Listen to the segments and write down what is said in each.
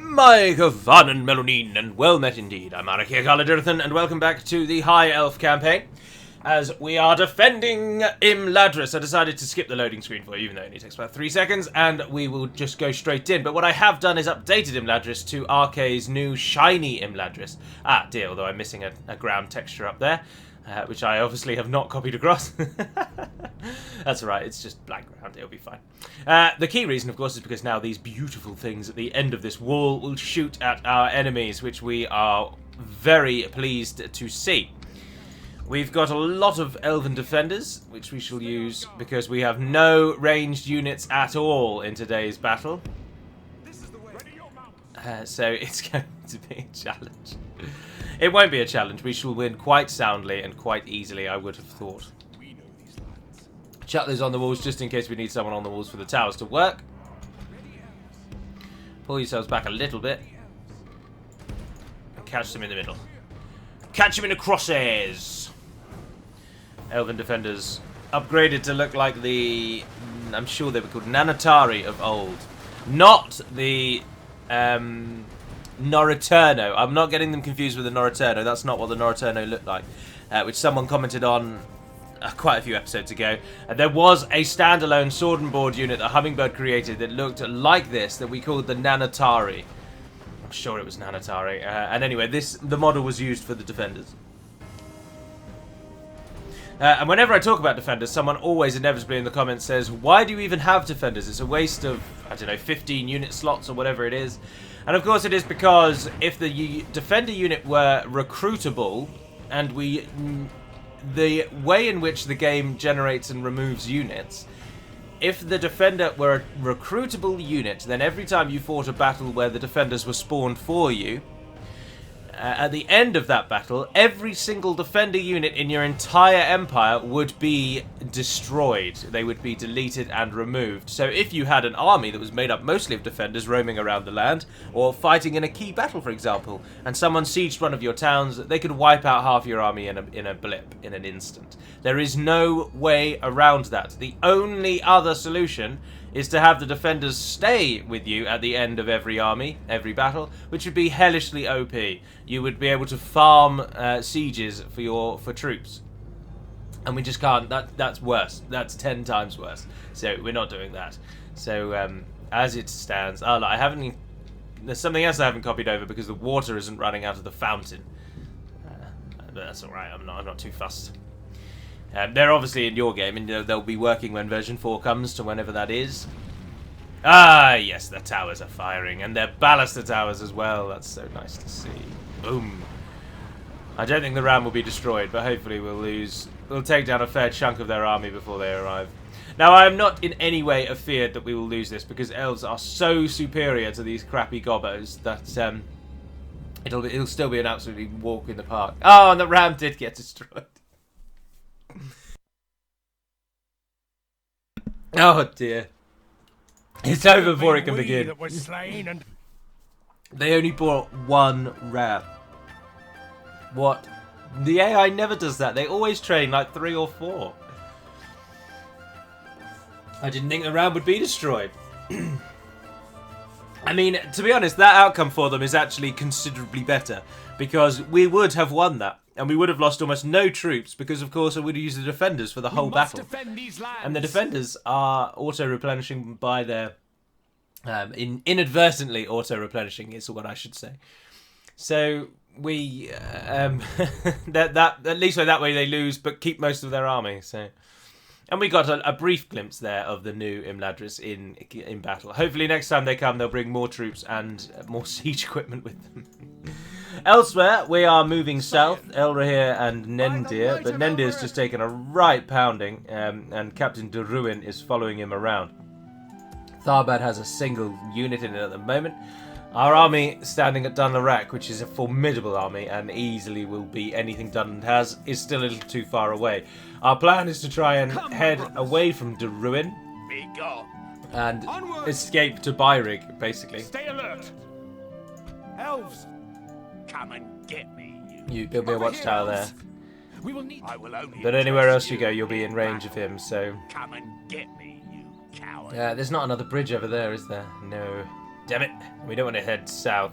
My Gavanen Melonin, and well met indeed. I'm Arakia Galadirthan, and welcome back to the High Elf campaign. As we are defending Imladris, I decided to skip the loading screen for you, even though it only takes about 3 seconds, and we will just go straight in. But what I have done is updated Imladris to RK's new shiny Imladris. Ah, dear, although I'm missing a ground texture up there, which I obviously have not copied across. That's alright, it's just black ground, it'll be fine. The key reason, of course, is because now these beautiful things at the end of this wall will shoot at our enemies, which we are very pleased to see. We've got a lot of elven defenders, which we shall use because we have no ranged units at all in today's battle. So it's going to be a challenge. It won't be a challenge. We shall win quite soundly and quite easily, I would have thought. Chuck those on the walls just in case we need someone on the walls for the towers to work. Pull yourselves back a little bit. And catch them in the middle. Catch them in the crosshairs! Elven defenders upgraded to look like the... I'm sure they were called Nanatari of old. Not the... Noriterno. I'm not getting them confused with the Noriterno. That's not what the Noriterno looked like. Which someone commented on quite a few episodes ago. There was a standalone sword and board unit that Hummingbird created that looked like this, that we called the Nanatari. I'm sure it was Nanatari. And anyway, the model was used for the defenders. And whenever I talk about defenders, someone always inevitably in the comments says, why do you even have defenders? It's a waste of, I don't know, 15 unit slots or whatever it is. And of course it is because if the defender unit were recruitable, and the way in which the game generates and removes units, if the defender were a recruitable unit, then every time you fought a battle where the defenders were spawned for you, at the end of that battle, every single defender unit in your entire empire would be destroyed. They would be deleted and removed. So if you had an army that was made up mostly of defenders roaming around the land, or fighting in a key battle, for example, and someone sieged one of your towns, they could wipe out half your army in a blip, in an instant. There is no way around that. The only other solution is to have the defenders stay with you at the end of every army, every battle, which would be hellishly OP. You would be able to farm sieges for troops. And we just can't. That's worse. That's 10 times worse. So we're not doing that. So as it stands... Oh, look, there's something else I haven't copied over because the water isn't running out of the fountain. But that's alright. I'm not too fussed. They're obviously in your game, and they'll be working when version 4 comes to whenever that is. Ah, yes, the towers are firing, and they're baluster towers as well. That's so nice to see. Boom. I don't think the ram will be destroyed, but hopefully we'll take down a fair chunk of their army before they arrive. Now, I am not in any way afeared that we will lose this, because elves are so superior to these crappy gobbos that it'll still be an absolutely walk in the park. Oh, and the ram did get destroyed. Oh dear. It's over before it can begin. They only brought one ram. What? The AI never does that. They always train like 3 or 4. I didn't think the ram would be destroyed. I mean, to be honest, that outcome for them is actually considerably better. Because we would have won that. And we would have lost almost no troops because, of course, I would have used the defenders for the whole battle. And the defenders are auto-replenishing by their... inadvertently auto-replenishing is what I should say. So we... at least that way they lose, but keep most of their army. So, and we got a brief glimpse there of the new Imladris in battle. Hopefully next time they come, they'll bring more troops and more siege equipment with them. Elsewhere, we are moving south, Elrahir and Nendir, but Nendir's just taken a right pounding, and Captain de Ruin is following him around. Tharbad has a single unit in it at the moment. Our army standing at Dunlarak, which is a formidable army and easily will be anything Dunland has, is still a little too far away. Our plan is to try and head away from de Ruin and escape to Byrig, basically. Stay alert. Elves, come and get me. You build me a watchtower there. We will need. But anywhere else you go, you'll be in range of him, so... Come and get me, you coward. There's not another bridge over there, is there? No. Damn it. We don't want to head south.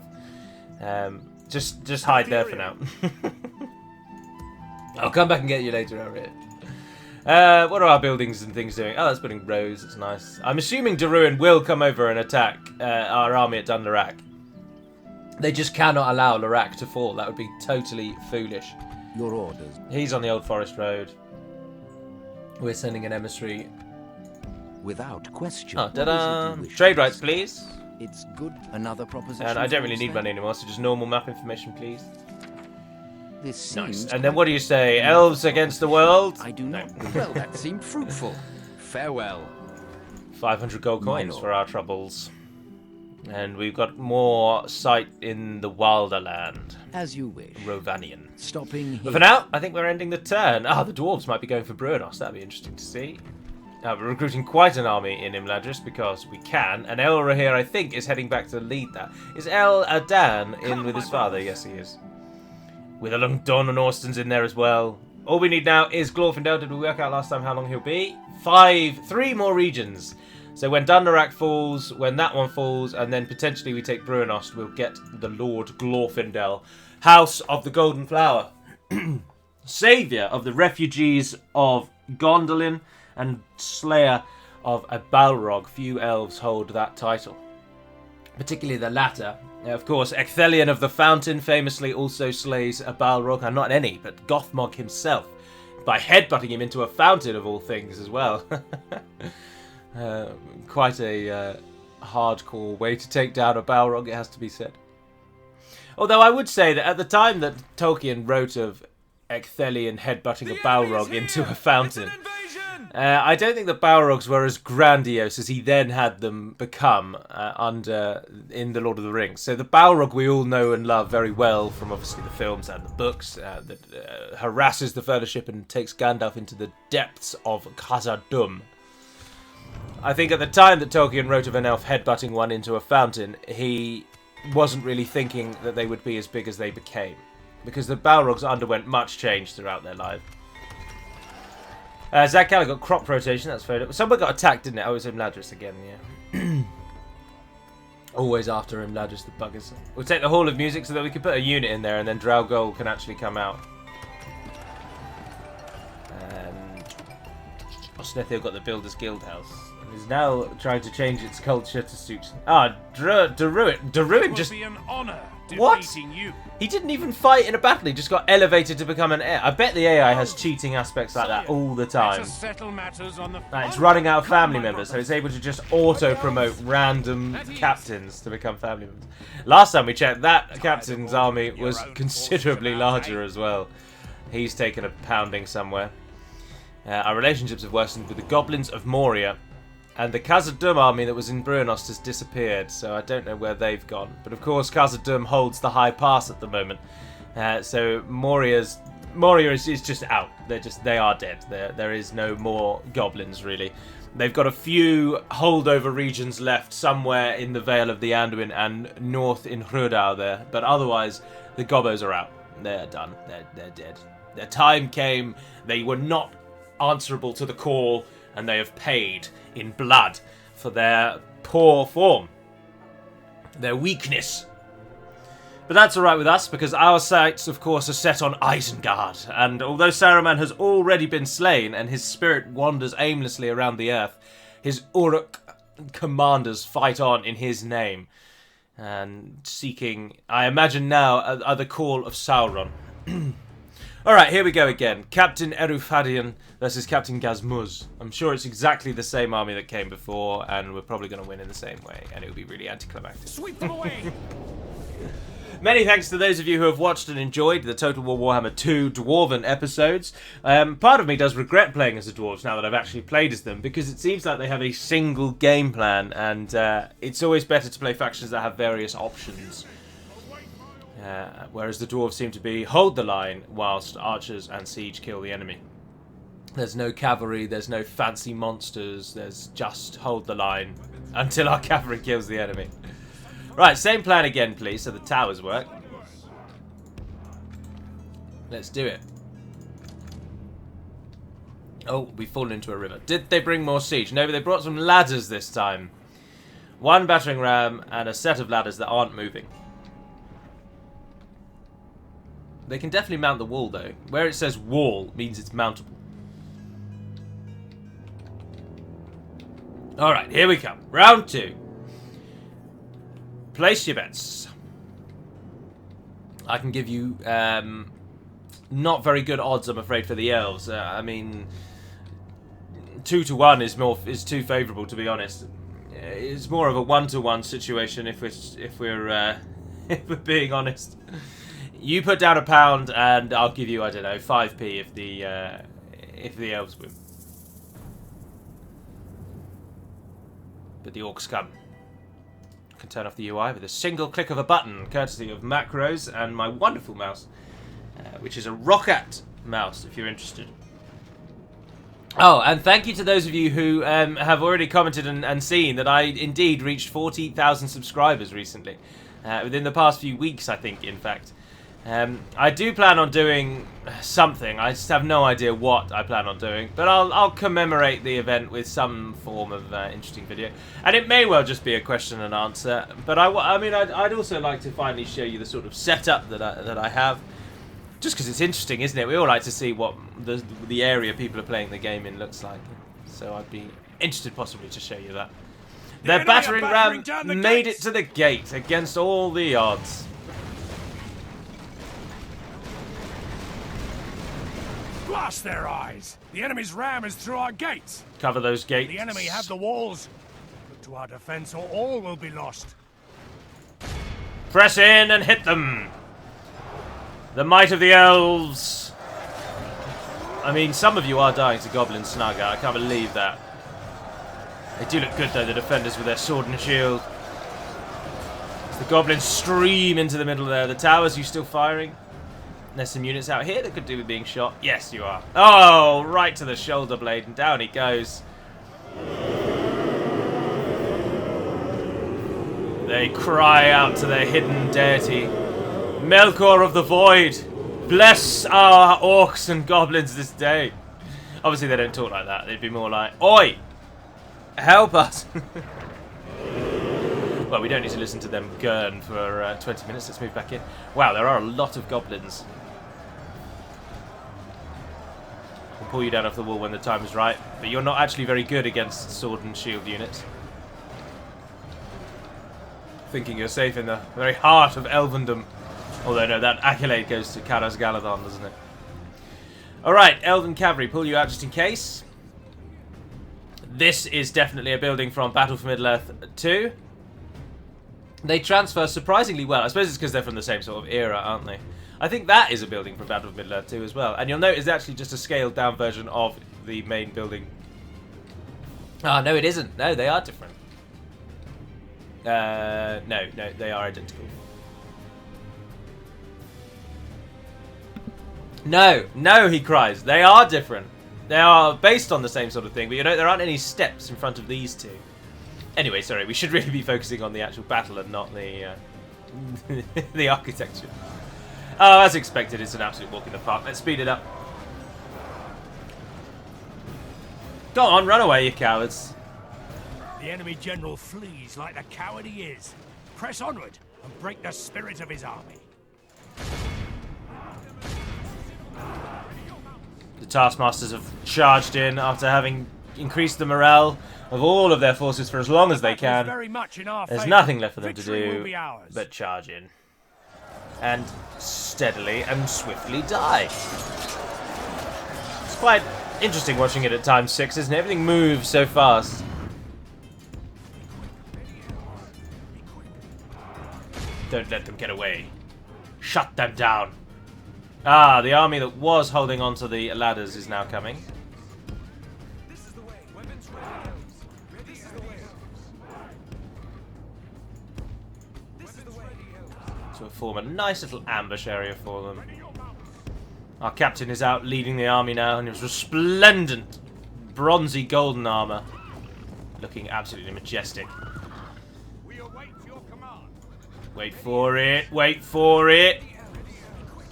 Just hide there for now. I'll come back and get you later, Harriet. What are our buildings and things doing? Oh, that's building rows. It's nice. I'm assuming Daruin will come over and attack our army at Dunlarak. They just cannot allow Larak to fall. That would be totally foolish. Your orders. He's on the Old Forest Road. We're sending an emissary. Without question. Oh, ta-da! Trade rights, please. It's good. Another proposition. And I don't really need money anymore, so just normal map information, please. This seems Nice. And then what do you say? Elves against the world? I do not. Well, that seemed fruitful. Farewell. 500 gold My coins lord. for our troubles. And we've got more sight in the wilder land. As you wish. Rovanian. Stopping here. But for now, I think we're ending the turn. Ah, the dwarves might be going for Bruinos. That'd be interesting to see. We're recruiting quite an army in Imladris because we can. And Elra here, I think, is heading back to lead that. Is El Adan in with his father? Yes, he is. With a Lungdon and Austen's in there as well. All we need now is Glorfindel. Did we work out last time how long he'll be? 3 more regions. So when Dunlarak falls, when that one falls, and then potentially we take Bruinost, we'll get the Lord Glorfindel, House of the Golden Flower, Saviour of the refugees of Gondolin, and Slayer of a Balrog. Few elves hold that title, particularly the latter. Of course, Ecthelion of the Fountain famously also slays a Balrog, and not any, but Gothmog himself, by headbutting him into a fountain of all things as well. Quite a hardcore way to take down a Balrog, it has to be said. Although I would say that at the time that Tolkien wrote of Ecthelion headbutting a Balrog into a fountain, I don't think the Balrogs were as grandiose as he then had them become in The Lord of the Rings. So the Balrog we all know and love very well from obviously the films and the books that harasses the Fellowship and takes Gandalf into the depths of Khazad-dûm. I think at the time that Tolkien wrote of an elf headbutting one into a fountain, he wasn't really thinking that they would be as big as they became, because the Balrogs underwent much change throughout their life. Zach Keller got crop rotation, that's fair. Someone got attacked, didn't it? Oh, it was Imladris again, yeah. Always after Imladris, the buggers. We'll take the Hall of Music so that we can put a unit in there and then Draugol can actually come out. And Osnethil got the Builders Guild House. And is now trying to change its culture to suit... Daruin just... Be an honor What? defeating you. He didn't even fight in a battle, he just got elevated to become an heir. I bet the AI has cheating aspects like that all the time. Let us settle matters on the It's running out of family members, so it's able to just auto-promote random captains to become family members. Last time we checked, that captain's army was considerably larger as well. He's taken a pounding somewhere. Our relationships have worsened with the goblins of Moria. And the Khazad-dûm army that was in Bruinost has disappeared, so I don't know where they've gone. But of course, Khazad-dûm holds the high pass at the moment, so Moria is just out. They are dead. There is no more goblins really. They've got a few holdover regions left somewhere in the Vale of the Anduin and north in Hrudau there, but otherwise the Gobbos are out. They're done. They're dead. Their time came. They were not answerable to the call, and they have paid in blood for their poor form, their weakness. But that's alright with us, because our sights, of course, are set on Isengard, and although Saruman has already been slain and his spirit wanders aimlessly around the earth, his Uruk commanders fight on in his name, and seeking, I imagine now, the call of Sauron. Alright, here we go again. Captain Erufadian versus Captain Gazmuz. I'm sure it's exactly the same army that came before, and we're probably going to win in the same way, and it'll be really anticlimactic. Sweep them away. Many thanks to those of you who have watched and enjoyed the Total War Warhammer 2 Dwarven episodes. Part of me does regret playing as the Dwarves now that I've actually played as them, because it seems like they have a single game plan, and it's always better to play factions that have various options. Whereas the Dwarves seem to be hold the line whilst archers and siege kill the enemy. There's no cavalry, there's no fancy monsters, there's just hold the line until our cavalry kills the enemy. Right, same plan again please, so the towers work. Let's do it. Oh, we've fallen into a river. Did they bring more siege? No, but they brought some ladders this time. 1 battering ram, and a set of ladders that aren't moving. They can definitely mount the wall, though. Where it says wall means it's mountable. Alright, here we come. Round 2. Place your bets. I can give you not very good odds, I'm afraid, for the elves. I mean, 2 to 1 is too favourable, to be honest. It's more of a 1 to 1 situation if we're if we're being honest. You put down £1, and I'll give you, I don't know, 5p if the elves win. But the orcs come. I can turn off the UI with a single click of a button, courtesy of macros and my wonderful mouse, which is a Roccat mouse, if you're interested. Oh, and thank you to those of you who have already commented and seen that I indeed reached 40,000 subscribers recently. Within the past few weeks, I think, in fact. I do plan on doing something. I just have no idea what I plan on doing. But I'll commemorate the event with some form of interesting video. And it may well just be a question and answer. But I mean, I'd also like to finally show you the sort of setup that I have. Just because it's interesting, isn't it? We all like to see what the area people are playing the game in looks like. So I'd be interested possibly to show you that. Their battering ram made it to the gate against all the odds. Blast their eyes! The enemy's ram is through our gates. Cover those gates. The enemy have the walls. Look to our defense or all will be lost. Press in and hit them. The might of the elves. I mean, some of you are dying to goblin snugger. I can't believe that. They do look good, though, the defenders with their sword and shield. As the goblins stream into the middle there. The towers, you still firing? There's some units out here that could do with being shot. Yes, you are. Oh, right to the shoulder blade, and down he goes. They cry out to their hidden deity. Melkor of the Void, bless our orcs and goblins this day. Obviously, they don't talk like that. They'd be more like, oi, help us. Well, we don't need to listen to them gurn for 20 minutes. Let's move back in. Wow, there are a lot of goblins. I'll pull you down off the wall when the time is right, but you're not actually very good against sword and shield units. Thinking you're safe in the very heart of Elvendom. Although, no, that accolade goes to Karas Galadon, doesn't it? Alright, Elven Cavalry, pull you out just in case. This is definitely a building from Battle for Middle-earth 2. They transfer surprisingly well. I suppose it's because they're from the same sort of era, aren't they? I think that is a building from Battle for Middle-earth 2 as well. And you'll note it's actually just a scaled-down version of the main building. Ah, no, it isn't. No, they are different. No, they are identical. No, he cries. They are different. They are based on the same sort of thing, but you know, there aren't any steps in front of these two. Anyway, sorry, we should really be focusing on the actual battle and not the the architecture. Oh, as expected, it's an absolute walk in the park. Let's speed it up. Go on, run away, you cowards. The enemy general flees like the coward he is. Press onward and break the spirit of his army. The Taskmasters have charged in after having increased the morale of all of their forces for as long as they can. There's nothing left for them to do but charge in. And steadily and swiftly die. It's quite interesting watching it at times 6, isn't it? Everything moves so fast. Don't let them get away. Shut them down. Ah, the army that was holding on to the ladders is now coming. This is the way. Weapons ready. This is the way. This is the way. To form a nice little ambush area for them. Our captain is out leading the army now in his resplendent bronzy golden armor. Looking absolutely majestic. We await your command. Wait for it, wait for it.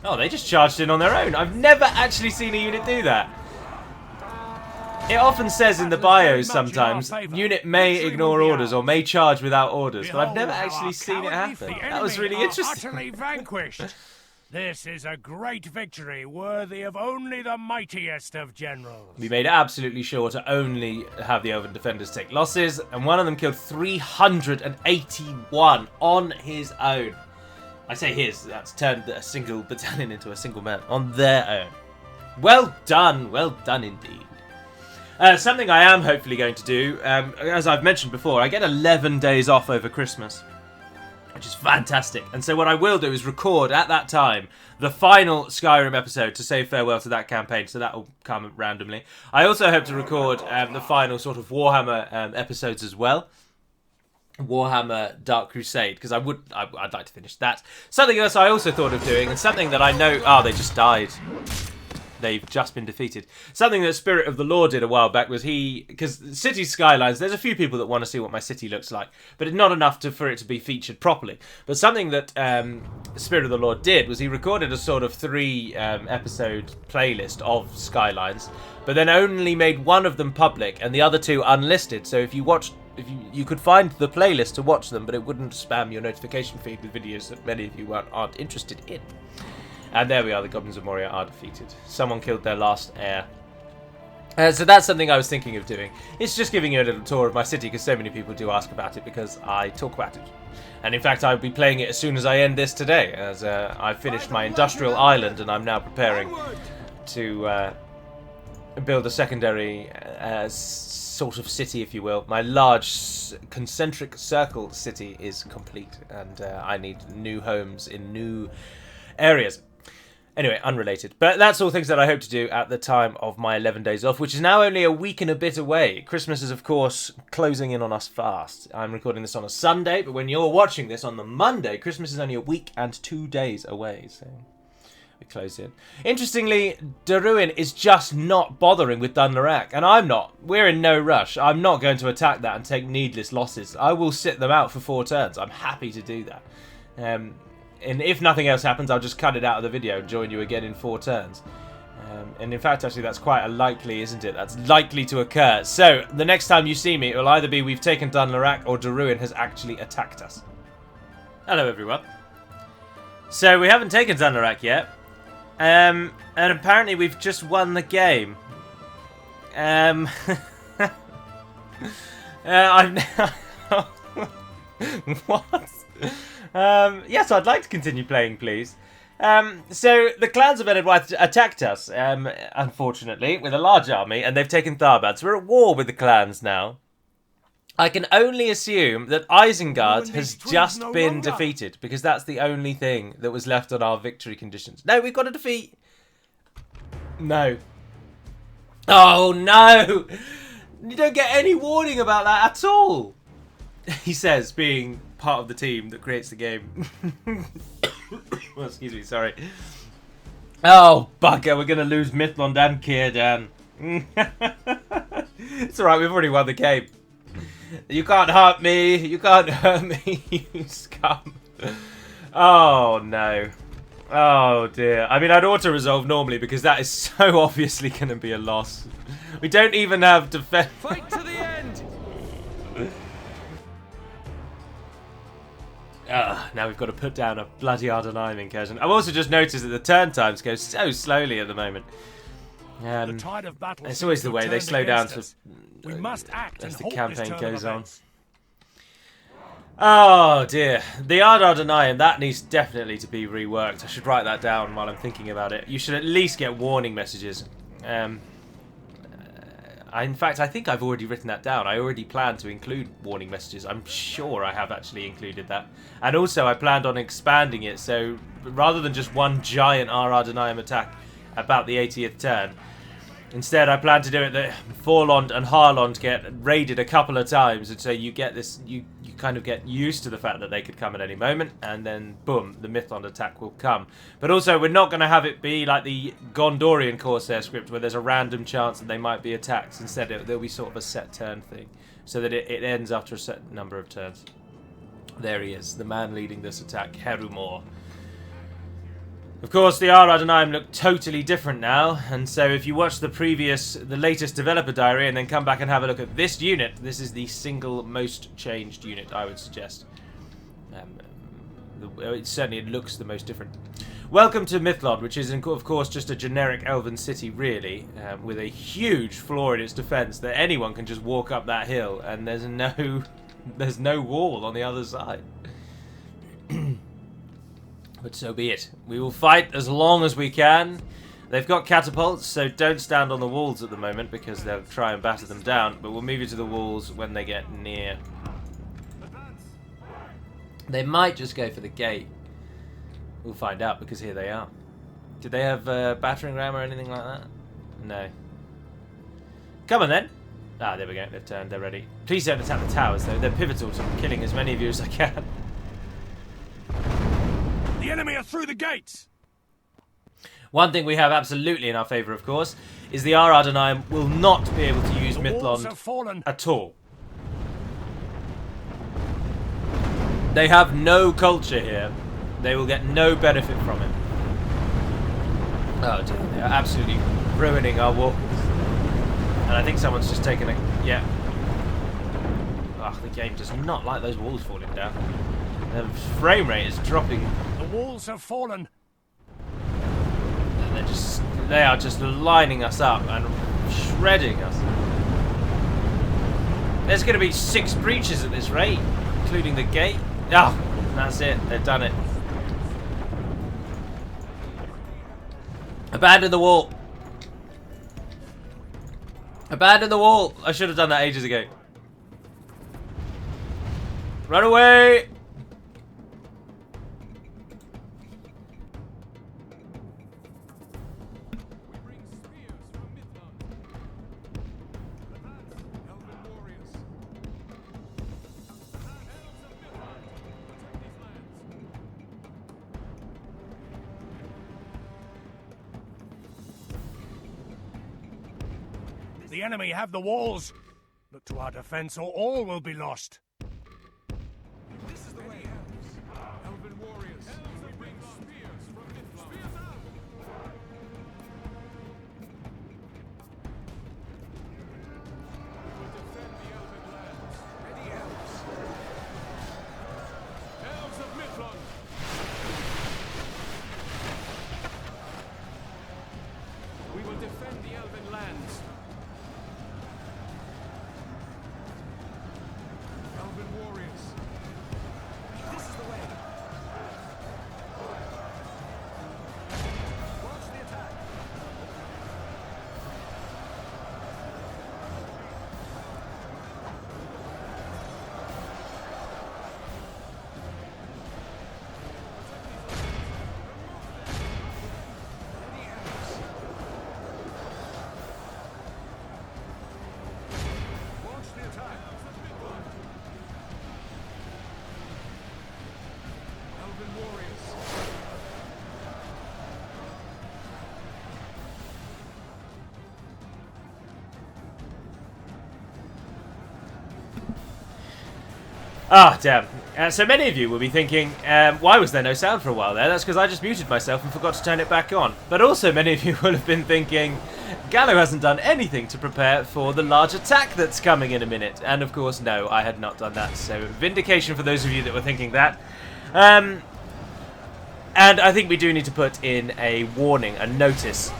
Oh, they just charged in on their own. I've never actually seen a unit do that. It often says in the bios sometimes, unit may ignore orders or may charge without orders, but I've never actually seen it happen. That was really interesting. Utterly vanquished. This is a great victory, worthy of only the mightiest of generals. We made absolutely sure to only have the Elven defenders take losses, and one of them killed 381 on his own. I say his, that's turned a single battalion into a single man, on their own. Well done indeed. Something I am hopefully going to do, as I've mentioned before, I get 11 days off over Christmas, which is fantastic. And so what I will do is record at that time the final Skyrim episode to say farewell to that campaign, so that will come randomly. I also hope to record the final sort of Warhammer episodes as well. Warhammer Dark Crusade, because I'd like to finish that. Something else I also thought of doing, and something that I know... Oh, they just died. They've just been defeated. Something that Spirit of the Law did a while back was because City Skylines, there's a few people that want to see what my city looks like, but it's not enough for it to be featured properly. But something that Spirit of the Law did was he recorded a sort of 3-episode playlist of Skylines, but then only made one of them public and the other 2 unlisted. So if you could find the playlist to watch them, but it wouldn't spam your notification feed with videos that many of you aren't interested in. And there we are, the Goblins of Moria are defeated. Someone killed their last heir. So that's something I was thinking of doing. It's just giving you a little tour of my city, because so many people do ask about it, because I talk about it. And in fact, I'll be playing it as soon as I end this today, as I've finished my industrial island, and I'm now preparing to build a secondary sort of city, if you will. My large concentric circle city is complete, and I need new homes in new areas. Anyway, unrelated. But that's all things that I hope to do at the time of my 11 days off, which is now only a week and a bit away. Christmas is, of course, closing in on us fast. I'm recording this on a Sunday, but when you're watching this on the Monday, Christmas is only a week and 2 days away, so we close in. Interestingly, Daruin is just not bothering with Dunlarak, and I'm not. We're in no rush. I'm not going to attack that and take needless losses. I will sit them out for 4 turns. I'm happy to do that. And if nothing else happens, I'll just cut it out of the video and join you again in 4 turns. And in fact, actually, that's quite likely, isn't it? That's likely to occur. So, the next time you see me, it will either be we've taken Dunlarak or Daruin has actually attacked us. Hello, everyone. So, we haven't taken Dunlarak yet. And apparently we've just won the game. What? Yes, I'd like to continue playing, please. So, the clans of Enedwaith attacked us, unfortunately, with a large army, and they've taken Tharbad. So we're at war with the clans now. I can only assume that Isengard has just been defeated, because that's the only thing that was left on our victory conditions. No, we've got a defeat. No. Oh, no! You don't get any warning about that at all. He says, being part of the team that creates the game. Well, excuse me, sorry. Oh, bugger, we're going to lose Mithlond and Círdan. It's alright, we've already won the game. You can't hurt me. You can't hurt me, you scum. Oh, no. Oh, dear. I mean, I'd auto-resolve normally because that is so obviously going to be a loss. We don't even have defense. Fight to the end! Now we've got to put down a bloody Ardenheim incursion. I've also just noticed that the turn times go so slowly at the moment. The tide of battle it's always the way they slow down we must act as and the halt campaign this goes on. events. Oh dear, the Ardenheim, that needs definitely to be reworked. I should write that down while I'm thinking about it. You should at least get warning messages. In fact, I think I've already written that down. I already planned to include warning messages. I'm sure I have actually included that. And also, I planned on expanding it, so rather than just one giant Ardenheim attack about the 80th turn, instead I plan to do it that Forlond and Harlond get raided a couple of times, and so you get this, you kind of get used to the fact that they could come at any moment, and then boom, the Mithlond attack will come. But also, we're not going to have it be like the Gondorian Corsair script where there's a random chance that they might be attacked. Instead, there'll be sort of a set turn thing, so that it ends after a certain number of turns. There he is, the man leading this attack, Herumor. Of course, the Aradanheim look totally different now, and so if you watch the latest developer diary and then come back and have a look at this unit, this is the single most changed unit, I would suggest. It certainly looks the most different. Welcome to Mythlod, which is, of course, just a generic elven city, really, with a huge flaw in its defense that anyone can just walk up that hill, and there's no wall on the other side. But so be it. We will fight as long as we can. They've got catapults, so don't stand on the walls at the moment because they'll try and batter them down, but we'll move you to the walls when they get near. They might just go for the gate. We'll find out because here they are. Did they have battering ram or anything like that? No. Come on then. Ah, there we go. They've turned. They're ready. Please don't attack the towers, though. They're pivotal to killing as many of you as I can. The enemy are through the gates! One thing we have absolutely in our favour, of course, is the Aradanheim will not be able to use Mythlond at all. They have no culture here. They will get no benefit from it. Oh dear, they are absolutely ruining our walls. And I think someone's just taken a... yeah. Ugh, the game does not like those walls falling down. The frame rate is dropping. The walls have fallen. And they are just lining us up and shredding us. There's going to be 6 breaches at this rate, including the gate. Ah, oh, that's it. They've done it. Abandon the wall. Abandon the wall. I should have done that ages ago. Run away. The enemy have the walls. Look to our defense or all will be lost. This is the way. Elven warriors. We bring spears from Midland. Spears out. We will defend the Elven lands. Ready, elves. Elves of Midland. We will defend the Elven lands. Elven warriors. This is the way. Launch the attack. Launch the attack. Elven warriors. Ah, damn. So many of you will be thinking, why was there no sound for a while there? That's because I just muted myself and forgot to turn it back on. But also many of you will have been thinking, Gallo hasn't done anything to prepare for the large attack that's coming in a minute. And of course, no, I had not done that. So vindication for those of you that were thinking that. And I think we do need to put in a warning, a notice.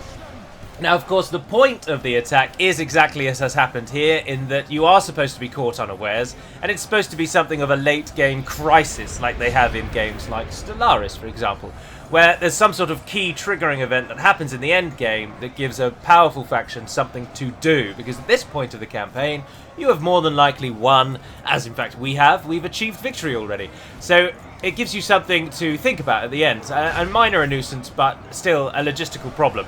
Now, of course, the point of the attack is exactly as has happened here, in that you are supposed to be caught unawares, and it's supposed to be something of a late-game crisis, like they have in games like Stellaris, for example, where there's some sort of key triggering event that happens in the end game that gives a powerful faction something to do, because at this point of the campaign, you have more than likely won, as in fact we've achieved victory already. So it gives you something to think about at the end, a minor nuisance, but still a logistical problem.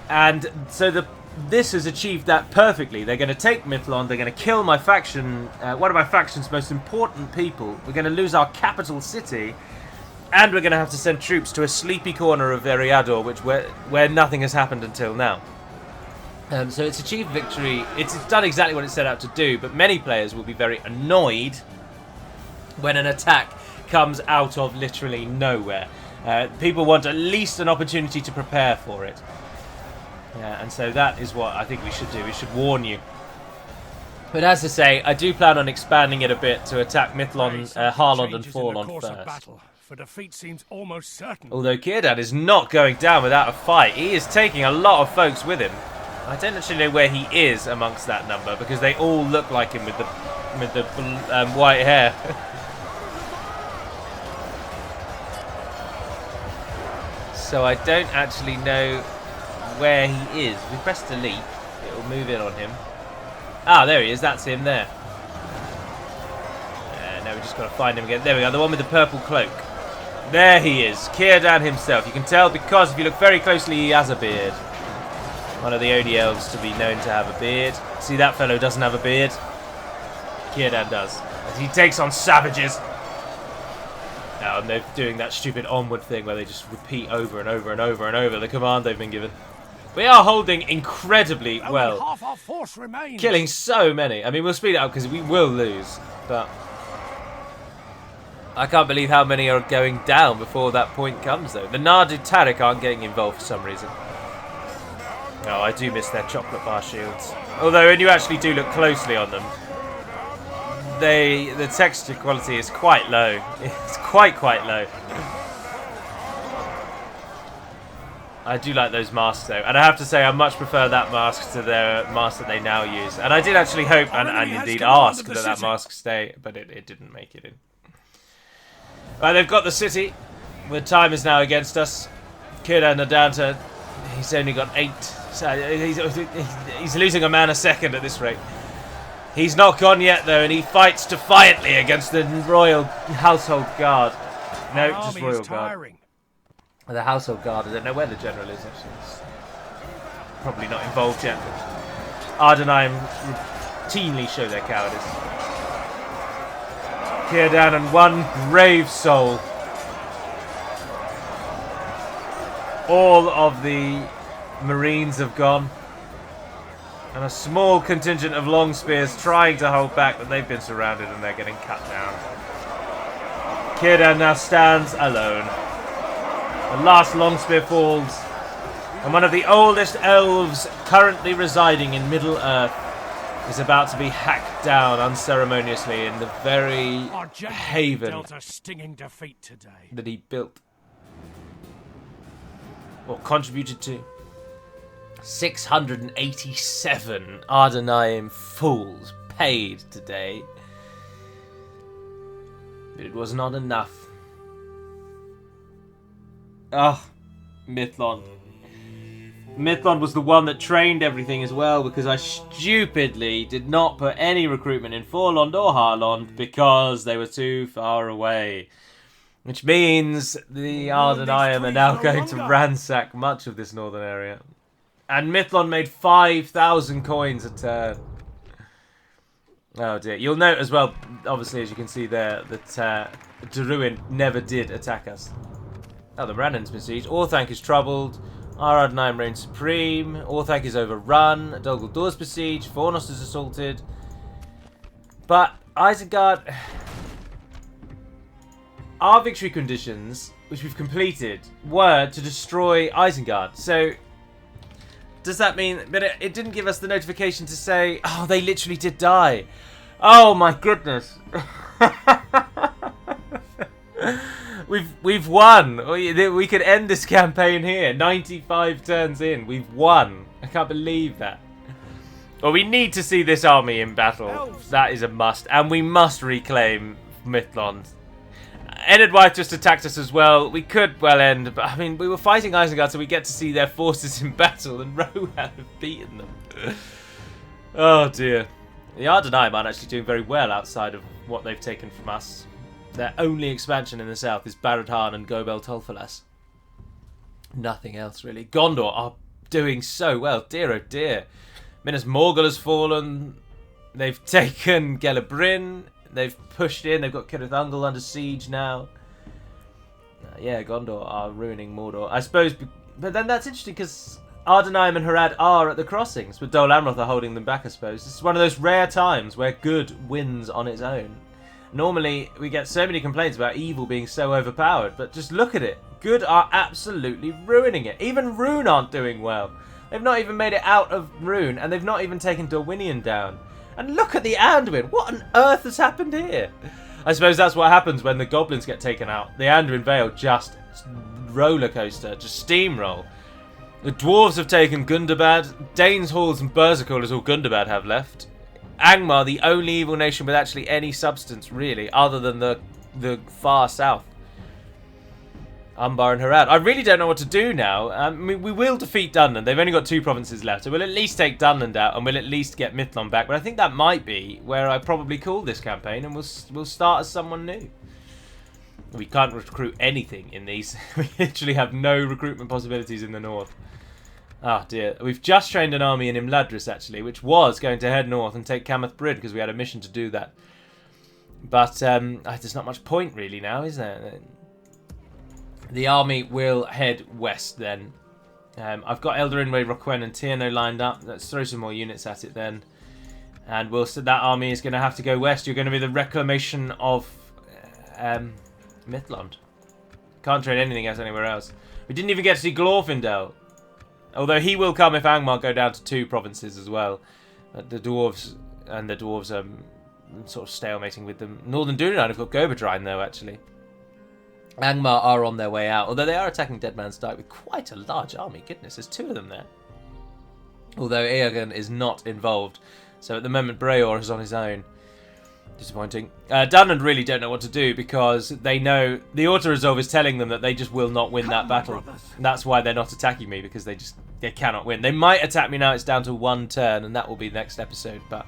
And so this has achieved that perfectly. They're going to take Mythlond, they're going to kill my faction, one of my faction's most important people. We're going to lose our capital city, and we're going to have to send troops to a sleepy corner of Veriador, where nothing has happened until now. So it's achieved victory. It's done exactly what it set out to do, but many players will be very annoyed when an attack comes out of literally nowhere. People want at least an opportunity to prepare for it. And so that is what I think we should do. We should warn you. But as I say, I do plan on expanding it a bit to attack Mithlon, Harlond and Forlond first. For defeat seems almost certain. Although Círdan is not going down without a fight. He is taking a lot of folks with him. I don't actually know where he is amongst that number because they all look like him with the white hair. So I don't actually know where he is. If we press delete, it will move in on him. Ah, there he is. That's him there. Now we just got to find him again. There we go. The one with the purple cloak. There he is. Círdan himself. You can tell because if you look very closely, he has a beard. One of the only elves to be known to have a beard. See, that fellow doesn't have a beard. Círdan does. As he takes on savages. Now, and they're doing that stupid onward thing where they just repeat over and over and over and over the command they've been given. We are holding incredibly well. Half our force remains. Killing so many. I mean, we'll speed it up because we will lose. But I can't believe how many are going down before that point comes, though. The Nardu Tariq aren't getting involved for some reason. Oh, I do miss their chocolate bar shields. Although, when you actually do look closely on them, the texture quality is quite low. It's quite low. I do like those masks though, and I have to say I much prefer that mask to their mask that they now use. And I did actually hope and indeed ask that that mask stay, but it didn't make it in. Right, they've got the city. The time is now against us. Círdan are down to... He's only got 8. So he's losing a man a second at this rate. He's not gone yet though, and he fights defiantly against the Royal Household Guard. No, just Royal Guard. The Household Guard, I don't know where the General is actually. It's probably not involved yet. Ardenheim routinely show their cowardice. Círdan and one brave soul. All of the Marines have gone. And a small contingent of long spears trying to hold back, but they've been surrounded and they're getting cut down. Círdan now stands alone. The last long spear falls, and one of the oldest elves currently residing in Middle Earth is about to be hacked down unceremoniously in the very haven dealt a stinging defeat today. that he built or contributed to. 687 Ardenaim fools paid today, but it was not enough. Ah, Mithlon. Mithlon was the one that trained everything as well, because I stupidly did not put any recruitment in Forlond or Harlond because they were too far away. Which means the Ardenaim are now going to ransack much of this northern area. And Mithlon made 5,000 coins a turn. Oh dear. You'll note as well, obviously, as you can see there, that Daruin never did attack us. Oh, the Brandon's besieged. Orthanc is troubled. Ardenheim reigns supreme. Orthanc is overrun. Dol Guldur besieged. Fornos is assaulted. But Isengard... Our victory conditions, which we've completed, were to destroy Isengard. So, does that mean... But it didn't give us the notification to say, oh, they literally did die. Oh, my goodness. We've won. We could end this campaign here. 95 turns in. We've won. I can't believe that. Well, we need to see this army in battle. Elves. That is a must. And we must reclaim Mithlond. Eddardwyth just attacked us as well. We could well end, but I mean, we were fighting Isengard, so we get to see their forces in battle, and Rohan have beaten them. Oh dear. The Ardenaim aren't actually doing very well outside of what they've taken from us. Their only expansion in the south is Barad-Han and Gobel Tolfalas. Nothing else, really. Gondor are doing so well. Dear, oh dear. Minas Morgul has fallen. They've taken Gelebrin. They've pushed in. They've got Cirith Ungol under siege now. Yeah, Gondor are ruining Mordor. I suppose... But then that's interesting, because Ardenaim and Harad are at the crossings, but Dol Amroth are holding them back, I suppose. It's one of those rare times where good wins on its own. Normally, we get so many complaints about evil being so overpowered, but just look at it. Good are absolutely ruining it. Even Rune aren't doing well. They've not even made it out of Rune, and they've not even taken Dorwinion down. And look at the Anduin. What on earth has happened here? I suppose that's what happens when the goblins get taken out. The Anduin Vale just roller coaster, just steamroll. The dwarves have taken Gundabad. Danes, Halls, and Berserkul is all Gundabad have left. Angmar, the only evil nation with actually any substance, really, other than the far south. Umbar and Harad. I really don't know what to do now. We will defeat Dunland. They've only got 2 provinces left, so we'll at least take Dunland out, and we'll at least get Mithlond back. But I think that might be where I probably call this campaign, and we'll start as someone new. We can't recruit anything in these. We literally have no recruitment possibilities in the north. Ah, dear. We've just trained an army in Imladris, actually, which was going to head north and take Kamath Bryn, because we had a mission to do that. But there's not much point, really, now, is there? The army will head west, then. I've got Eldarinwe, Roquen, and Tierno lined up. Let's throw some more units at it, then. And that army is going to have to go west. You're going to be the reclamation of Mithlond. Can't trade anything else anywhere else. We didn't even get to see Glorfindel. Although he will come if Angmar go down to 2 provinces as well. The dwarves are sort of stalemating with them. Northern Dunedain have got Goberdrein though, actually. Angmar are on their way out, although they are attacking Dead Man's Dyke with quite a large army. Goodness, there's 2 of them there. Although Eogan is not involved. So at the moment, Breor is on his own. Disappointing. Dunland really don't know what to do because they know the auto-resolve is telling them that they just will not win that battle. That's why they're not attacking me, because they cannot win. They might attack me now. It's down to 1 turn, and that will be the next episode. But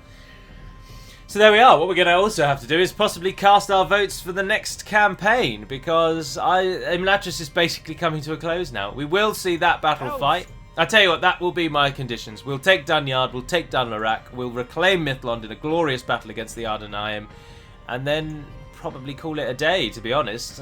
so there we are. What we're going to also have to do is possibly cast our votes for the next campaign, because Imladris is basically coming to a close now. We will see that battle fight. I tell you what, that will be my conditions. We'll take Dunyard, we'll take Dunlarak, we'll reclaim Mithlond in a glorious battle against the Ardenaim, and then probably call it a day, to be honest.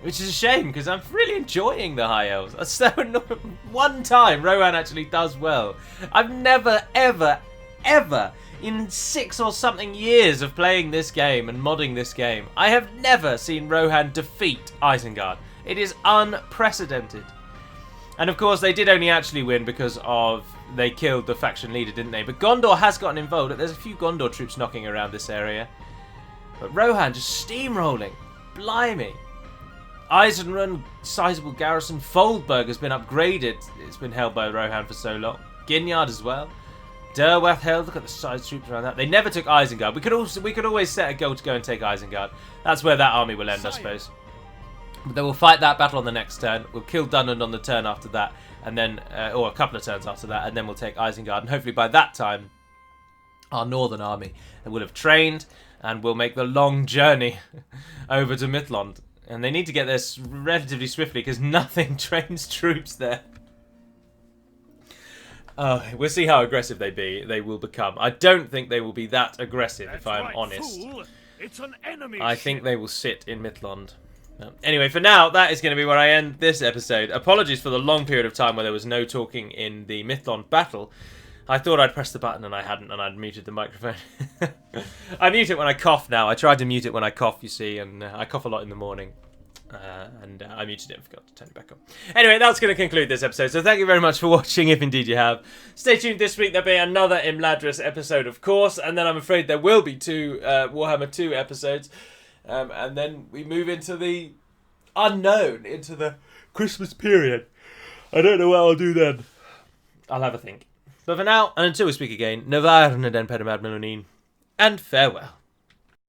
Which is a shame, because I'm really enjoying the High Elves. That's so annoying. One time, Rohan actually does well. I've never, ever, ever, in 6 or something years of playing this game and modding this game, I have never seen Rohan defeat Isengard. It is unprecedented. And of course, they did only actually win because they killed the faction leader, didn't they? But Gondor has gotten involved. There's a few Gondor troops knocking around this area. But Rohan just steamrolling. Blimey. Eisenrun, sizable garrison. Foldberg has been upgraded. It's been held by Rohan for so long. Ginyard as well. Derwath held. Look at the size troops around that. They never took Isengard. We could always set a goal to go and take Isengard. That's where that army will end, I suppose. But then we'll fight that battle on the next turn. We'll kill Dunland on the turn after that, and then, or a couple of turns after that, and then we'll take Isengard. And hopefully by that time, our northern army will have trained, and we'll make the long journey over to Mithlond. And they need to get there relatively swiftly because nothing trains troops there. We'll see how aggressive they will become. I don't think they will be that aggressive, if I'm honest. Fool. It's an enemy I think ship. they will sit in Mithlond. Anyway, for now, that is going to be where I end this episode. Apologies for the long period of time where there was no talking in the Mithlond battle. I thought I'd pressed the button and I hadn't, and I'd muted the microphone. I mute it when I cough now. I tried to mute it when I cough, you see, and I cough a lot in the morning. And I muted it and forgot to turn it back on. Anyway, that's going to conclude this episode. So thank you very much for watching, if indeed you have. Stay tuned this week. There'll be another Imladris episode, of course. And then I'm afraid there will be 2 Warhammer 2 episodes. And then we move into the unknown, into the Christmas period. I don't know what I'll do then. I'll have a think. But for now, and until we speak again, Navarre na den Pedamad Melonin, and farewell.